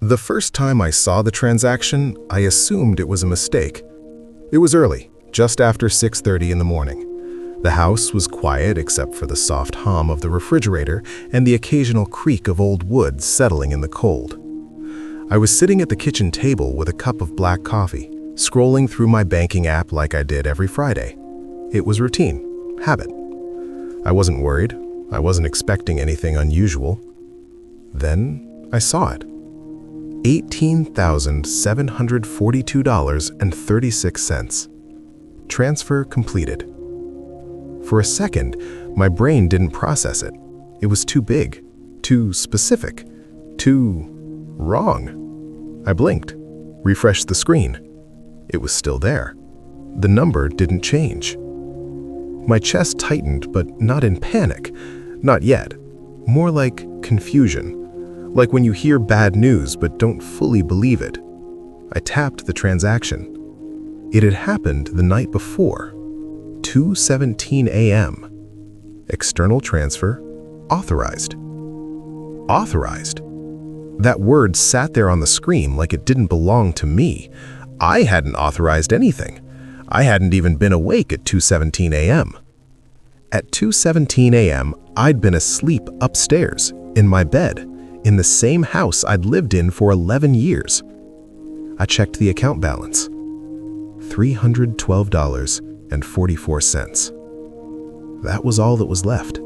The first time I saw the transaction, I assumed it was a mistake. It was early, just after 6:30 in the morning. The house was quiet except for the soft hum of the refrigerator and the occasional creak of old wood settling in the cold. I was sitting at the kitchen table with a cup of black coffee, scrolling through my banking app like I did every Friday. It was routine, habit. I wasn't worried. I wasn't expecting anything unusual. Then I saw it. $18,742.36. Transfer completed. For a second, my brain didn't process it. It was too big, too specific, too wrong. I blinked, refreshed the screen. It was still there. The number didn't change. My chest tightened, but not in panic. Not yet. More like confusion. Like when you hear bad news but don't fully believe it. I tapped the transaction. It had happened the night before. 2:17 a.m. External transfer, authorized. Authorized? That word sat there on the screen like it didn't belong to me. I hadn't authorized anything. I hadn't even been awake at 2:17 a.m. At 2:17 a.m., I'd been asleep upstairs, in my bed, in the same house I'd lived in for 11 years. I checked the account balance. $312.44. That was all that was left.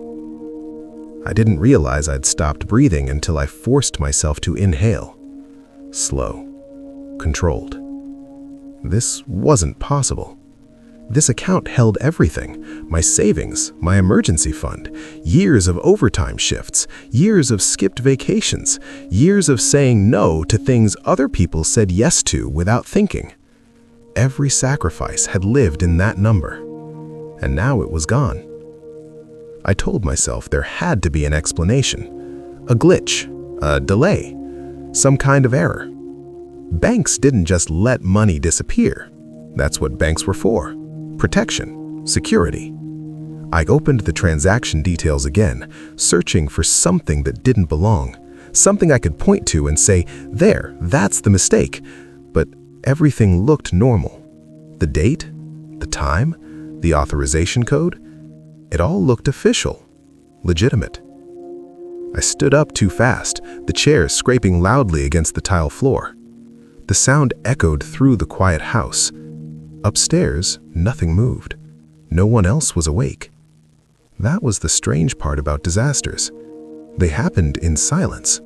I didn't realize I'd stopped breathing until I forced myself to inhale. Slow, controlled. This wasn't possible. This account held everything: my savings, my emergency fund, years of overtime shifts, years of skipped vacations, years of saying no to things other people said yes to without thinking. Every sacrifice had lived in that number, and now it was gone. I told myself there had to be an explanation, a glitch, a delay, some kind of error. Banks didn't just let money disappear. That's what banks were for. Protection, security. I opened the transaction details again, searching for something that didn't belong, something I could point to and say, there, that's the mistake. But everything looked normal. The date, the time, the authorization code, it all looked official, legitimate. I stood up too fast, the chair scraping loudly against the tile floor. The sound echoed through the quiet house. Upstairs, nothing moved. No one else was awake. That was the strange part about disasters. They happened in silence.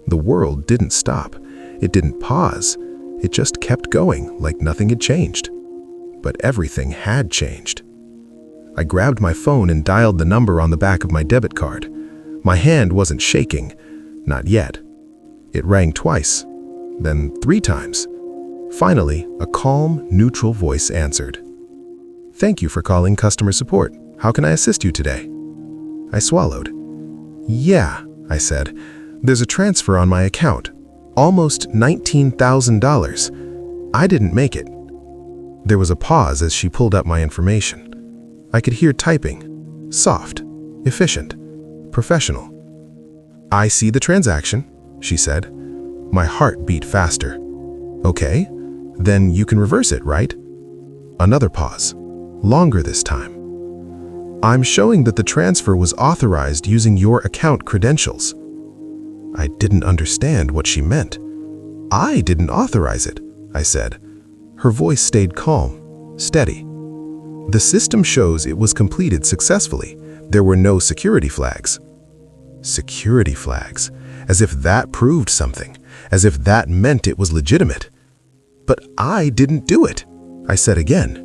The world didn't stop. It didn't pause. It just kept going like nothing had changed. But everything had changed. I grabbed my phone and dialed the number on the back of my debit card. My hand wasn't shaking. Not yet. It rang twice, then 3 times. Finally, a calm, neutral voice answered. "Thank you for calling customer support. How can I assist you today?" I swallowed. "Yeah," I said. "There's a transfer on my account. Almost $19,000. I didn't make it." There was a pause as she pulled up my information. I could hear typing. Soft, efficient, professional. "I see the transaction," she said. My heart beat faster. "Okay, then you can reverse it, right?" Another pause, longer this time. "I'm showing that the transfer was authorized using your account credentials." I didn't understand what she meant. "I didn't authorize it," I said. Her voice stayed calm, steady. "The system shows it was completed successfully. There were no security flags." Security flags, as if that proved something, as if that meant it was legitimate. "But I didn't do it," I said again.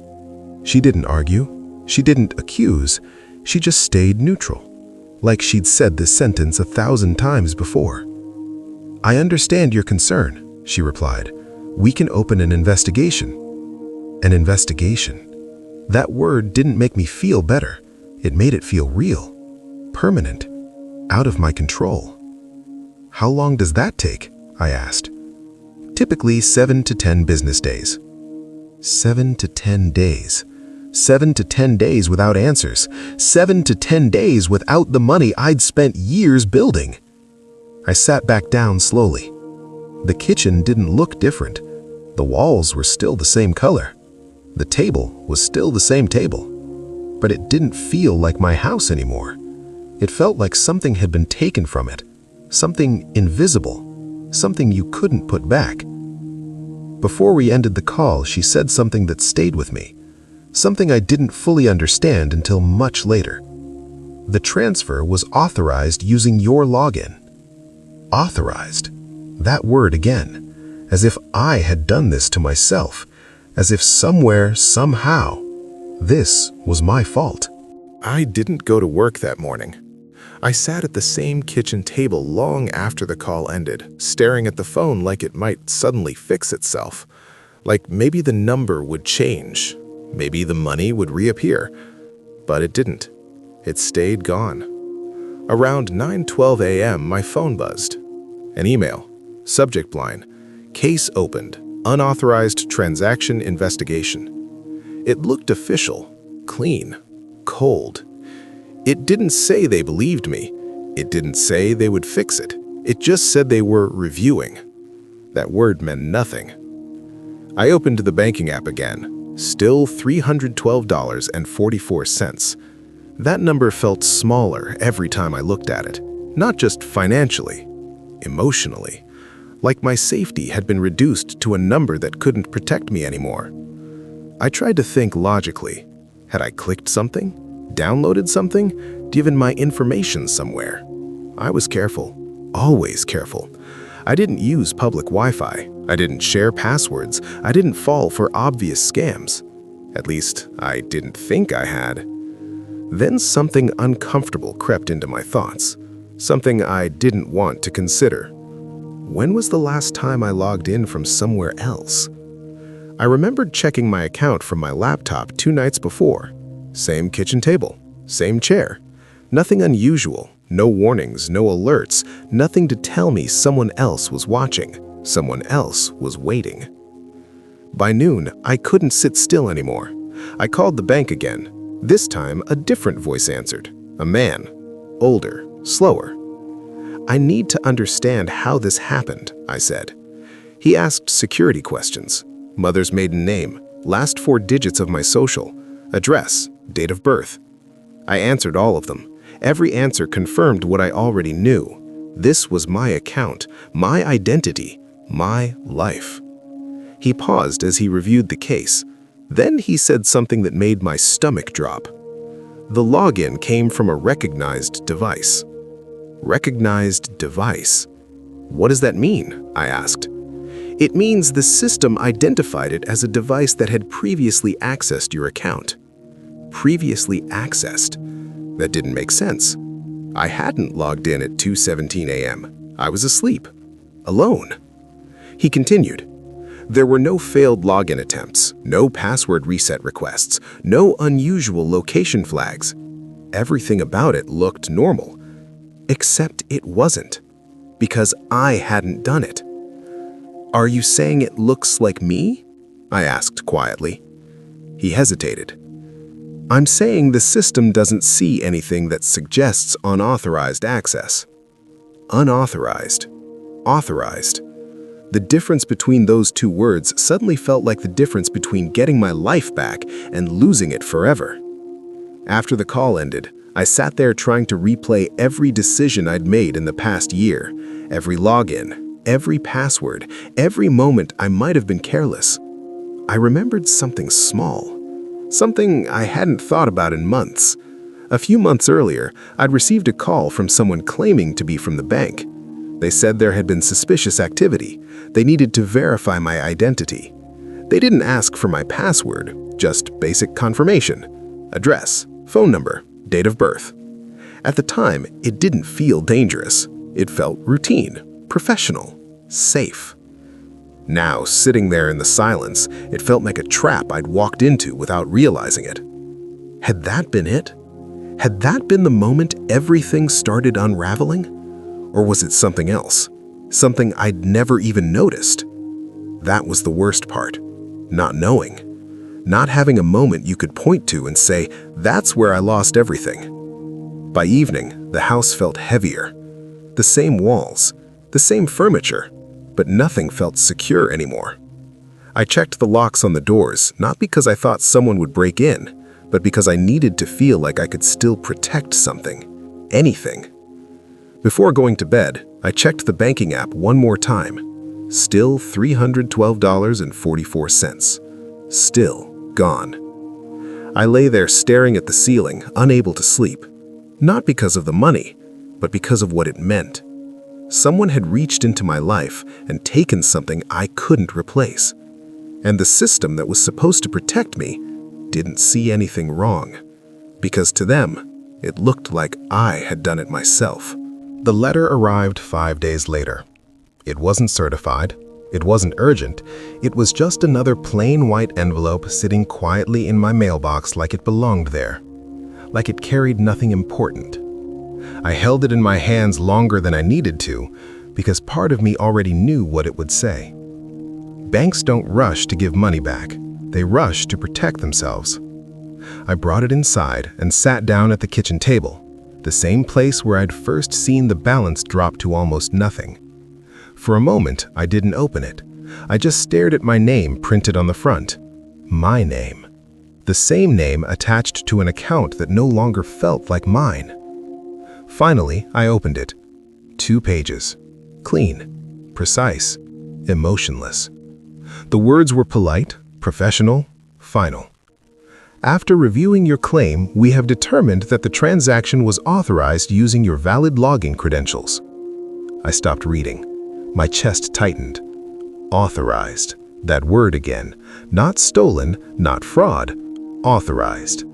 She didn't argue. She didn't accuse. She just stayed neutral, like she'd said this sentence 1,000 times before. "I understand your concern," she replied. "We can open an investigation." An investigation. That word didn't make me feel better. It made it feel real, permanent, out of my control. "How long does that take?" I asked. "Typically 7 to 10 business days." 7 to 10 days. 7 to 10 days without answers. 7 to 10 days without the money I'd spent years building. I sat back down slowly. The kitchen didn't look different. The walls were still the same color. The table was still the same table. But it didn't feel like my house anymore. It felt like something had been taken from it. Something invisible. Something you couldn't put back. Before we ended the call, she said something that stayed with me. Something I didn't fully understand until much later. The transfer was authorized using your login. Authorized. That word again. As if I had done this to myself. As if somewhere, somehow, this was my fault. I didn't go to work that morning. I sat at the same kitchen table long after the call ended, staring at the phone like it might suddenly fix itself. Like maybe the number would change. Maybe the money would reappear. But it didn't. It stayed gone. Around 9:12 a.m., my phone buzzed. An email. Subject line. Case opened. Unauthorized transaction investigation. It looked official, clean, cold. It didn't say they believed me. It didn't say they would fix it. It just said they were reviewing. That word meant nothing. I opened the banking app again. Still $312.44. That number felt smaller every time I looked at it. Not just financially, emotionally. Like my safety had been reduced to a number that couldn't protect me anymore. I tried to think logically. Had I clicked something? Downloaded something? Given my information somewhere? I was careful. Always careful. I didn't use public Wi-Fi. I didn't share passwords. I didn't fall for obvious scams. At least, I didn't think I had. Then something uncomfortable crept into my thoughts. Something I didn't want to consider. When was the last time I logged in from somewhere else? I remembered checking my account from my laptop 2 nights before. Same kitchen table, same chair. Nothing unusual, no warnings, no alerts, nothing to tell me someone else was watching, someone else was waiting. By noon, I couldn't sit still anymore. I called the bank again. This time, a different voice answered. A man. Older, slower. I need to understand how this happened, I said. He asked security questions. Mother's maiden name, last 4 digits of my social, address, date of birth. I answered all of them. Every answer confirmed what I already knew. This was my account, my identity, my life. He paused as he reviewed the case. Then he said something that made my stomach drop. The login came from a recognized device. Recognized device. What does that mean? I asked. It means the system identified it as a device that had previously accessed your account. Previously accessed. That didn't make sense. I hadn't logged in at 2:17 a.m. I was asleep. Alone. He continued. There were no failed login attempts, no password reset requests, no unusual location flags. Everything about it looked normal. Except it wasn't. Because I hadn't done it. Are you saying it looks like me? I asked quietly. He hesitated. I'm saying the system doesn't see anything that suggests unauthorized access. Unauthorized. Authorized. The difference between those 2 words suddenly felt like the difference between getting my life back and losing it forever. After the call ended, I sat there trying to replay every decision I'd made in the past year, every login, every password, every moment I might have been careless. I remembered something small, something I hadn't thought about in months. A few months earlier, I'd received a call from someone claiming to be from the bank. They said there had been suspicious activity. They needed to verify my identity. They didn't ask for my password, just basic confirmation. Address, phone number, date of birth. At the time, it didn't feel dangerous. It felt routine, professional, safe. Now, sitting there in the silence, it felt like a trap I'd walked into without realizing it. Had that been it? Had that been the moment everything started unraveling? Or was it something else? Something I'd never even noticed? That was the worst part. Not knowing. Not having a moment you could point to and say, that's where I lost everything. By evening, the house felt heavier. The same walls, the same furniture, but nothing felt secure anymore. I checked the locks on the doors, not because I thought someone would break in, but because I needed to feel like I could still protect something, anything. Before going to bed, I checked the banking app one more time. Still $312.44. Still gone. I lay there staring at the ceiling, unable to sleep. Not because of the money, but because of what it meant. Someone had reached into my life and taken something I couldn't replace. And the system that was supposed to protect me didn't see anything wrong, because to them, it looked like I had done it myself. The letter arrived 5 days later. It wasn't certified. It wasn't urgent. It was just another plain white envelope sitting quietly in my mailbox like it belonged there, like it carried nothing important. I held it in my hands longer than I needed to, because part of me already knew what it would say. Banks don't rush to give money back. They rush to protect themselves. I brought it inside and sat down at the kitchen table, the same place where I'd first seen the balance drop to almost nothing. For a moment, I didn't open it. I just stared at my name printed on the front. My name. The same name attached to an account that no longer felt like mine. Finally, I opened it. 2 pages. Clean, precise, emotionless. The words were polite, professional, final. After reviewing your claim, we have determined that the transaction was authorized using your valid login credentials. I stopped reading. My chest tightened. Authorized. That word again. Not stolen, not fraud. Authorized.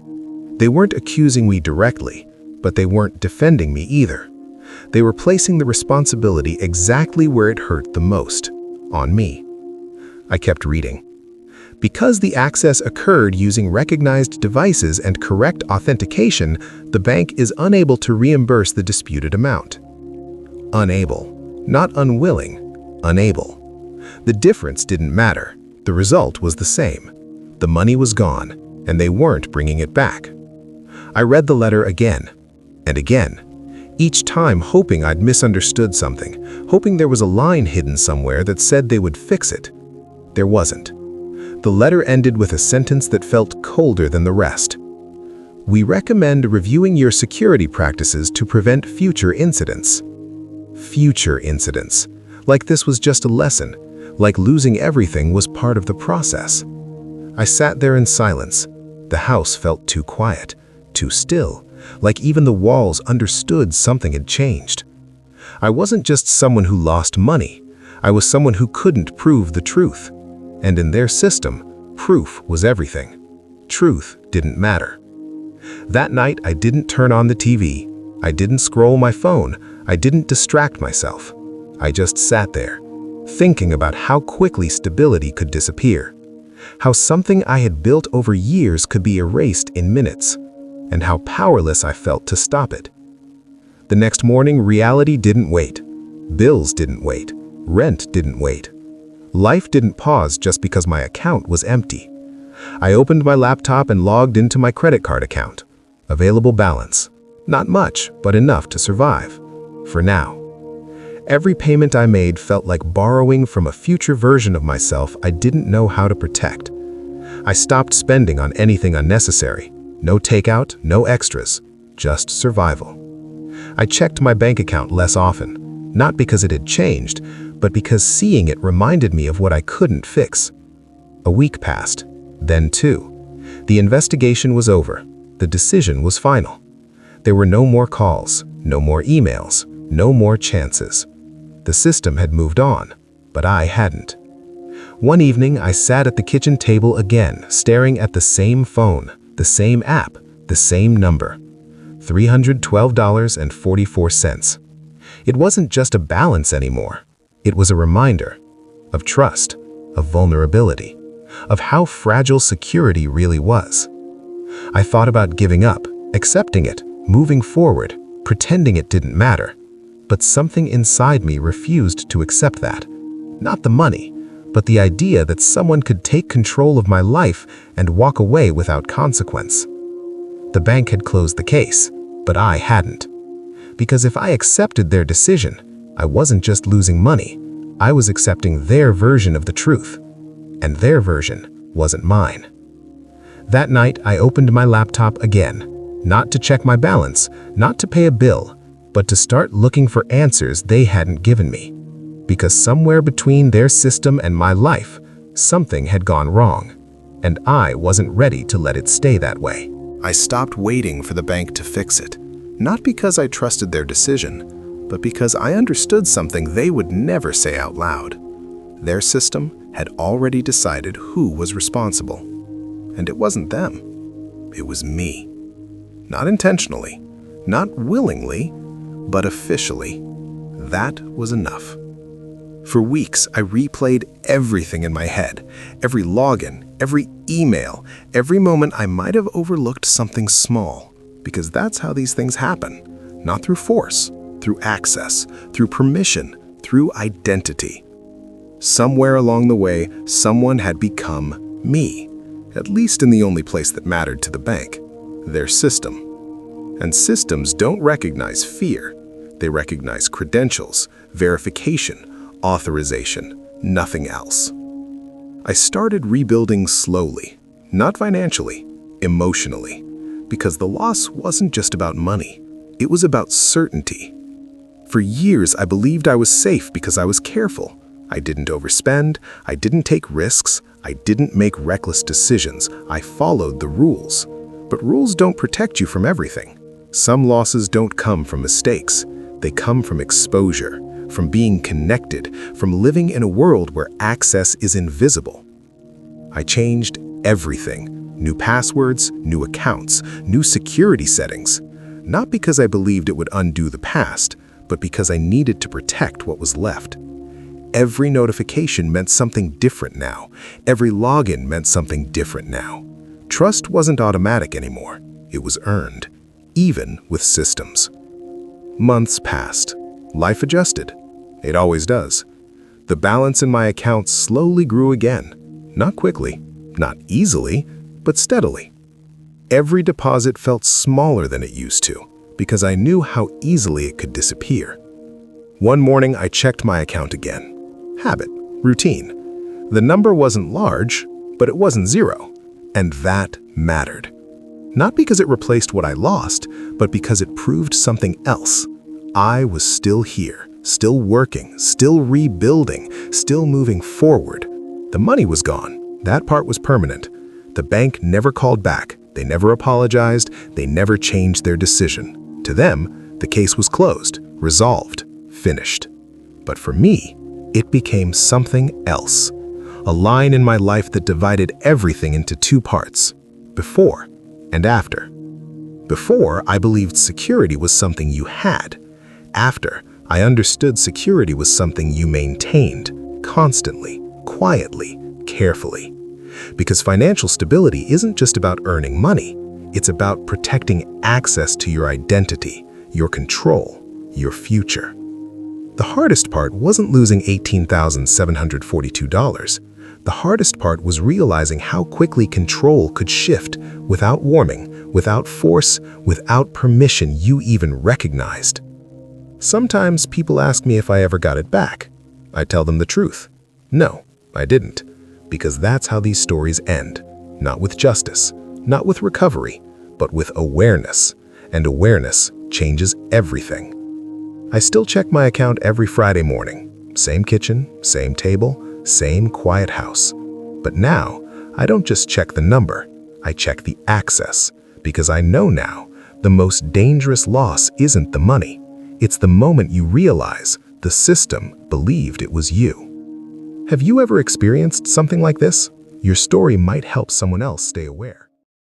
They weren't accusing me directly, but they weren't defending me either. They were placing the responsibility exactly where it hurt the most, on me. I kept reading. Because the access occurred using recognized devices and correct authentication, the bank is unable to reimburse the disputed amount. Unable. Not unwilling. Unable. The difference didn't matter. The result was the same. The money was gone, and they weren't bringing it back. I read the letter again and again, each time hoping I'd misunderstood something, hoping there was a line hidden somewhere that said they would fix it. There wasn't. The letter ended with a sentence that felt colder than the rest. We recommend reviewing your security practices to prevent future incidents. Future incidents. Like this was just a lesson, like losing everything was part of the process. I sat there in silence. The house felt too quiet, too still, like even the walls understood something had changed. I wasn't just someone who lost money. I was someone who couldn't prove the truth. And in their system, proof was everything. Truth didn't matter. That night, I didn't turn on the TV. I didn't scroll my phone. I didn't distract myself. I just sat there, thinking about how quickly stability could disappear, how something I had built over years could be erased in minutes, and how powerless I felt to stop it. The next morning, reality didn't wait. Bills didn't wait. Rent didn't wait. Life didn't pause just because my account was empty. I opened my laptop and logged into my credit card account. Available balance. Not much, but enough to survive. For now. Every payment I made felt like borrowing from a future version of myself I didn't know how to protect. I stopped spending on anything unnecessary. No takeout, no extras, just survival. I checked my bank account less often, not because it had changed, but because seeing it reminded me of what I couldn't fix. A week passed, then 2. The investigation was over. The decision was final. There were no more calls, no more emails, no more chances. The system had moved on, but I hadn't. One evening, I sat at the kitchen table again, staring at the same phone, the same app, the same number. $312.44. It wasn't just a balance anymore. It was a reminder of trust, of vulnerability, of how fragile security really was. I thought about giving up, accepting it, moving forward, pretending it didn't matter. But something inside me refused to accept that. Not the money, but the idea that someone could take control of my life and walk away without consequence. The bank had closed the case, but I hadn't. Because if I accepted their decision, I wasn't just losing money. I was accepting their version of the truth, and their version wasn't mine. That night, I opened my laptop again, not to check my balance, not to pay a bill, but to start looking for answers they hadn't given me. Because somewhere between their system and my life, something had gone wrong, and I wasn't ready to let it stay that way. I stopped waiting for the bank to fix it, not because I trusted their decision, but because I understood something they would never say out loud. Their system had already decided who was responsible. And it wasn't them. It was me. Not intentionally, not willingly, but officially. That was enough. For weeks, I replayed everything in my head, every login, every email, every moment I might have overlooked something small, because that's how these things happen, not through force, through access, through permission, through identity. Somewhere along the way, someone had become me, at least in the only place that mattered to the bank, their system. And systems don't recognize fear. They recognize credentials, verification, authorization, nothing else. I started rebuilding slowly, not financially, emotionally, because the loss wasn't just about money. It was about certainty. For years, I believed I was safe because I was careful. I didn't overspend, I didn't take risks, I didn't make reckless decisions. I followed the rules. But rules don't protect you from everything. Some losses don't come from mistakes. They come from exposure, from being connected, from living in a world where access is invisible. I changed everything. New passwords, new accounts, new security settings. Not because I believed it would undo the past, but because I needed to protect what was left. Every notification meant something different now. Every login meant something different now. Trust wasn't automatic anymore. It was earned, even with systems. Months passed. Life adjusted. It always does. The balance in my account slowly grew again. Not quickly, not easily, but steadily. Every deposit felt smaller than it used to, because I knew how easily it could disappear. One morning, I checked my account again. Habit, routine. The number wasn't large, but it wasn't zero. And that mattered. Not because it replaced what I lost, but because it proved something else. I was still here, still working, still rebuilding, still moving forward. The money was gone. That part was permanent. The bank never called back. They never apologized. They never changed their decision. To them, the case was closed, resolved, finished. But for me, it became something else. A line in my life that divided everything into two parts, before and after. Before, I believed security was something you had. After, I understood security was something you maintained, constantly, quietly, carefully. Because financial stability isn't just about earning money, it's about protecting access to your identity, your control, your future. The hardest part wasn't losing $18,742. The hardest part was realizing how quickly control could shift without warning, without force, without permission you even recognized. Sometimes people ask me if I ever got it back. I tell them the truth. No, I didn't. Because that's how these stories end. Not with justice, not with recovery, but with awareness. And awareness changes everything. I still check my account every Friday morning. Same kitchen, same table, same quiet house. But now, I don't just check the number, I check the access. Because I know now, the most dangerous loss isn't the money. It's the moment you realize the system believed it was you. Have you ever experienced something like this? Your story might help someone else stay aware.